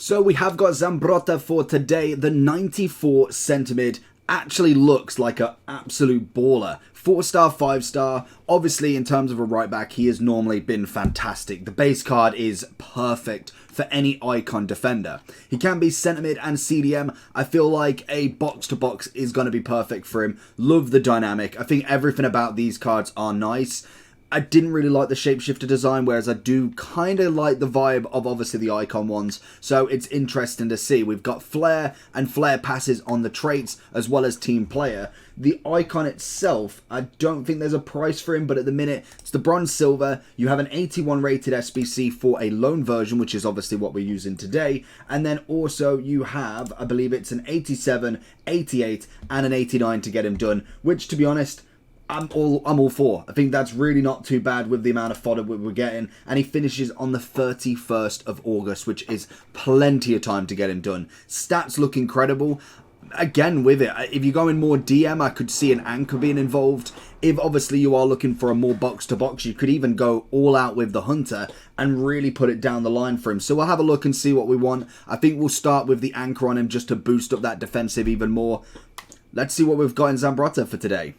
So we have got Zambrotta for today. The 94 centimid actually looks like an absolute baller. 4-star, 5-star. Obviously, in terms of a right back, he has normally been fantastic. The base card is perfect for any icon defender. He can be centre mid and CDM. I feel like a box-to-box is going to be perfect for him. Love the dynamic. I think everything about these cards are nice. I didn't really like the Shapeshifter design, whereas I do kind of like the vibe of obviously the icon ones. So it's interesting to see. We've got flair and flair passes on the traits as well as team player. The icon itself, I don't think there's a price for him, but at the minute it's the bronze silver. You have an 81 rated SBC for a loan version, which is obviously what we're using today. And then also you have, I believe it's an 87, 88 and an 89 to get him done, which to be honest, I'm all for. I think that's really not too bad with the amount of fodder we're getting. And he finishes on the 31st of August, which is plenty of time to get him done. Stats look incredible. Again, with it, if you're going more DM, I could see an anchor being involved. If obviously you are looking for a more box-to-box, you could even go all out with the hunter and really put it down the line for him. So we'll have a look and see what we want. I think we'll start with the anchor on him just to boost up that defensive even more. Let's see what we've got in Zambrotta for today.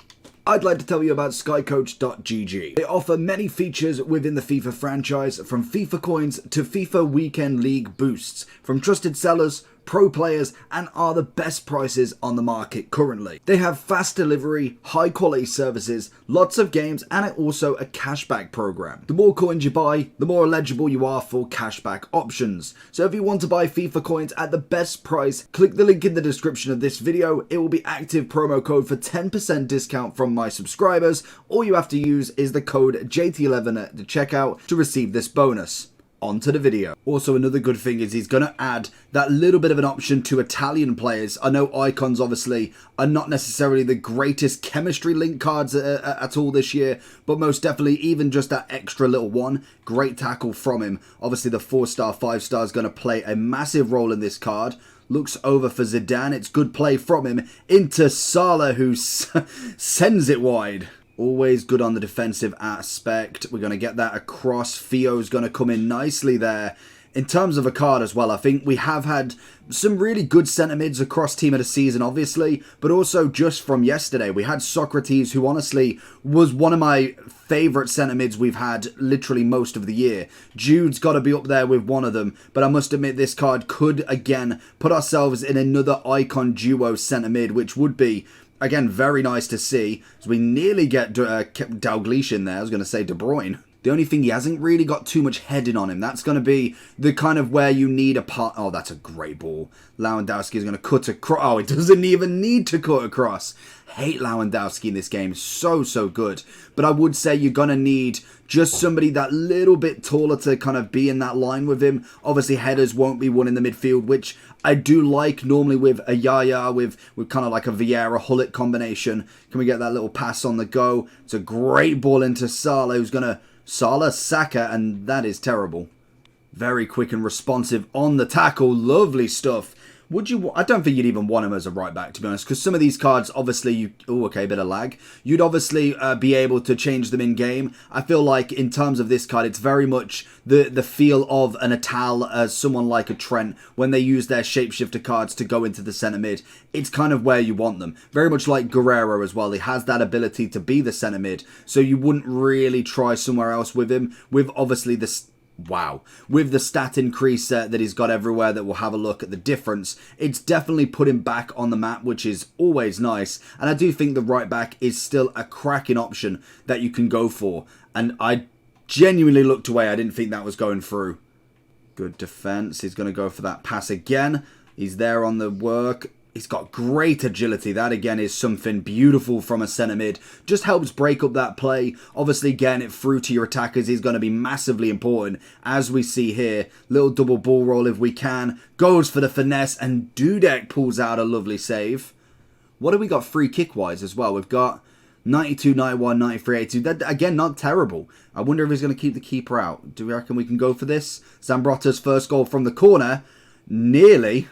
I'd like to tell you about skycoach.gg. They offer many features within the FIFA franchise, from FIFA coins to FIFA Weekend League boosts, from trusted sellers, pro players, and are the best prices on the market currently. They have fast delivery, high quality services, lots of games, and also a cashback program. The more coins you buy, the more eligible you are for cashback options. So if you want to buy FIFA coins at the best price, click the link in the description of this video. It will be active promo code for 10% discount from my subscribers. All you have to use is the code JT11 at the checkout to receive this bonus. On to the video. Also, another good thing is he's going to add that little bit of an option to Italian players. I know icons obviously are not necessarily the greatest chemistry link cards at all this year, but most definitely even just that extra little one. Great tackle from him. Obviously the 4-star, 5-star is going to play a massive role in this card. Looks over for Zidane. It's good play from him into Salah, who sends it wide. Always good on the defensive aspect. We're going to get that across. Theo's going to come in nicely there. In terms of a card as well, I think we have had some really good centre mids across team of the season, obviously, but also just from yesterday. We had Socrates, who honestly was one of my favourite centre mids we've had literally most of the year. Jude's got to be up there with one of them, but I must admit this card could, again, put ourselves in another icon duo centre mid, which would be, again, very nice to see, as we nearly get Dalglish in there. I was going to say De Bruyne. The only thing, he hasn't really got too much heading on him. That's going to be the kind of where you need a part. Oh, that's a great ball. Lewandowski is going to cut across. Oh, it doesn't even need to cut across. Hate Lewandowski in this game. So good. But I would say you're going to need just somebody that little bit taller to kind of be in that line with him. Obviously, headers won't be one in the midfield, which I do like normally with a Yaya, with kind of like a Vieira-Hullet combination. Can we get that little pass on the go? It's a great ball into Salah, who's going to Salah, Saka, and that is terrible. Very quick and responsive on the tackle. Lovely stuff. Would you? I don't think you'd even want him as a right back, to be honest, because some of these cards, obviously, okay, bit of lag. You'd obviously be able to change them in game. I feel like in terms of this card, it's very much the feel of an Ital, as someone like a Trent, when they use their shapeshifter cards to go into the centre mid. It's kind of where you want them. Very much like Guerrero as well. He has that ability to be the centre mid, so you wouldn't really try somewhere else with him. With obviously this. Wow. With the stat increase that he's got everywhere, that we'll have a look at the difference, it's definitely put him back on the map, which is always nice. And I do think the right back is still a cracking option that you can go for. And I genuinely looked away. I didn't think that was going through. Good defense. He's going to go for that pass again. He's there on the work. He's got great agility. That, again, is something beautiful from a centre mid. Just helps break up that play. Obviously, getting it through to your attackers is going to be massively important. As we see here, little double ball roll if we can. Goes for the finesse, and Dudek pulls out a lovely save. What have we got free kick-wise as well? We've got 92, 91, 93, 82. That, again, not terrible. I wonder if he's going to keep the keeper out. Do we reckon we can go for this? Zambrotta's first goal from the corner. Nearly.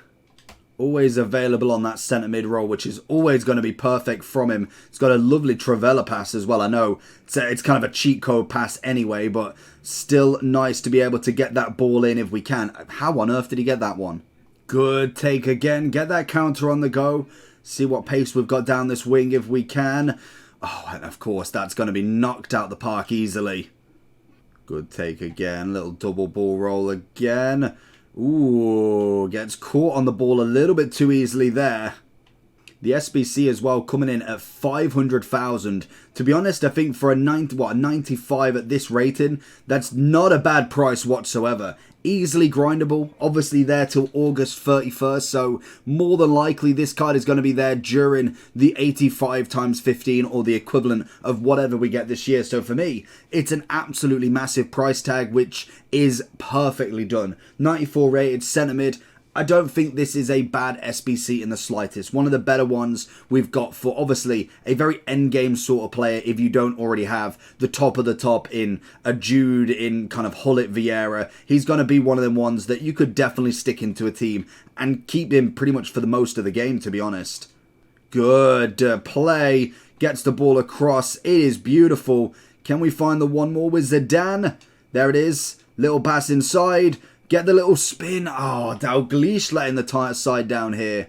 Always available on that centre mid role, which is always going to be perfect from him. He's got a lovely Travella pass as well. I know it's kind of a cheat code pass anyway, but still nice to be able to get that ball in if we can. How on earth did he get that one? Good take again. Get that counter on the go. See what pace we've got down this wing if we can. Oh, and of course, that's going to be knocked out the park easily. Good take again. Little double ball roll again. Ooh, gets caught on the ball a little bit too easily there. The SBC as well coming in at 500,000. To be honest, I think for a 95 at this rating, that's not a bad price whatsoever. Easily grindable, obviously there till August 31st, so more than likely this card is going to be there during the 85 times 15 or the equivalent of whatever we get this year. So for me, it's an absolutely massive price tag, which is perfectly done. 94 rated centre mid. I don't think this is a bad SBC in the slightest. One of the better ones we've got for, obviously, a very endgame sort of player if you don't already have the top of the top in a Jude, in kind of Hullet Vieira. He's going to be one of them ones that you could definitely stick into a team and keep him pretty much for the most of the game, to be honest. Good play. Gets the ball across. It is beautiful. Can we find the one more with Zidane? There it is. Little pass inside. Get the little spin. Oh, Dalglish letting the tight side down here.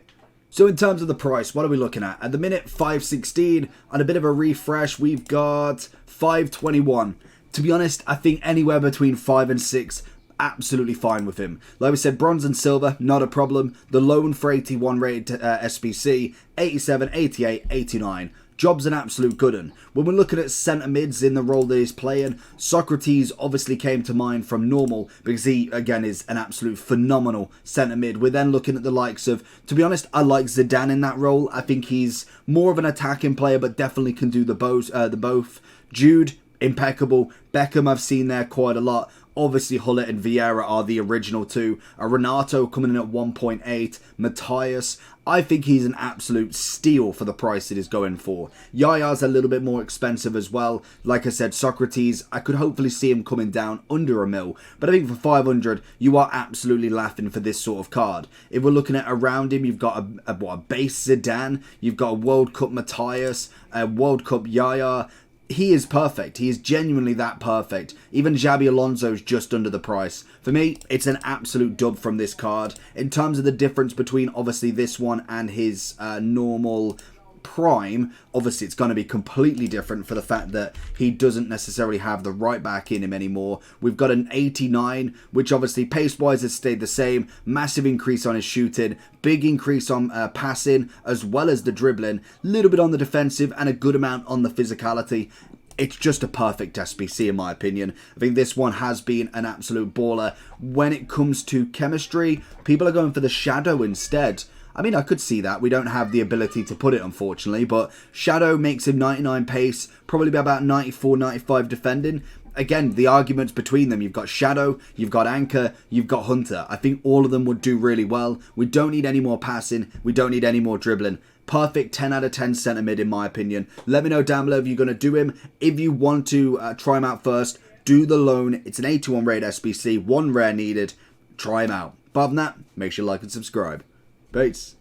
So in terms of the price, what are we looking at? At the minute, 516. On a bit of a refresh, we've got 521. To be honest, I think anywhere between 5 and 6, absolutely fine with him. Like we said, bronze and silver, not a problem. The loan for 81 rated SBC, 87, 88, 89. Job's an absolute good one. When we're looking at centre mids in the role that he's playing, Socrates obviously came to mind from normal because he, again, is an absolute phenomenal centre mid. We're then looking at the likes of, to be honest, I like Zidane in that role. I think he's more of an attacking player, but definitely can do the both. Jude, impeccable. Beckham, I've seen there quite a lot. Obviously, Hullet and Vieira are the original two. Renato coming in at 1.8. Matthias, I think he's an absolute steal for the price it is going for. Yaya's a little bit more expensive as well. Like I said, Socrates, I could hopefully see him coming down under a mil. But I think for 500, you are absolutely laughing for this sort of card. If we're looking at around him, you've got a base Zidane. You've got a World Cup Matthias, a World Cup Yaya. He is perfect. He is genuinely that perfect. Even Xabi Alonso's just under the price. For me, it's an absolute dub from this card. In terms of the difference between, obviously, this one and his normal prime, obviously it's going to be completely different for the fact that he doesn't necessarily have the right back in him anymore. We've got an 89, which obviously pace-wise has stayed the same. Massive increase on his shooting. Big increase on passing, as well as the dribbling. Little bit on the defensive and a good amount on the physicality. It's just a perfect SBC in my opinion. I think this one has been an absolute baller. When it comes to chemistry, people are going for the Shadow instead. I mean, I could see that. We don't have the ability to put it, unfortunately. But Shadow makes him 99 pace, probably be about 94, 95 defending. Again, the arguments between them. You've got Shadow, you've got Anchor, you've got Hunter. I think all of them would do really well. We don't need any more passing. We don't need any more dribbling. Perfect 10 out of 10 centre mid, in my opinion. Let me know down below if you're going to do him. If you want to try him out first, do the loan. It's an 81 rated SBC, 1 rare needed. Try him out. Apart from that, make sure you like and subscribe. Peace.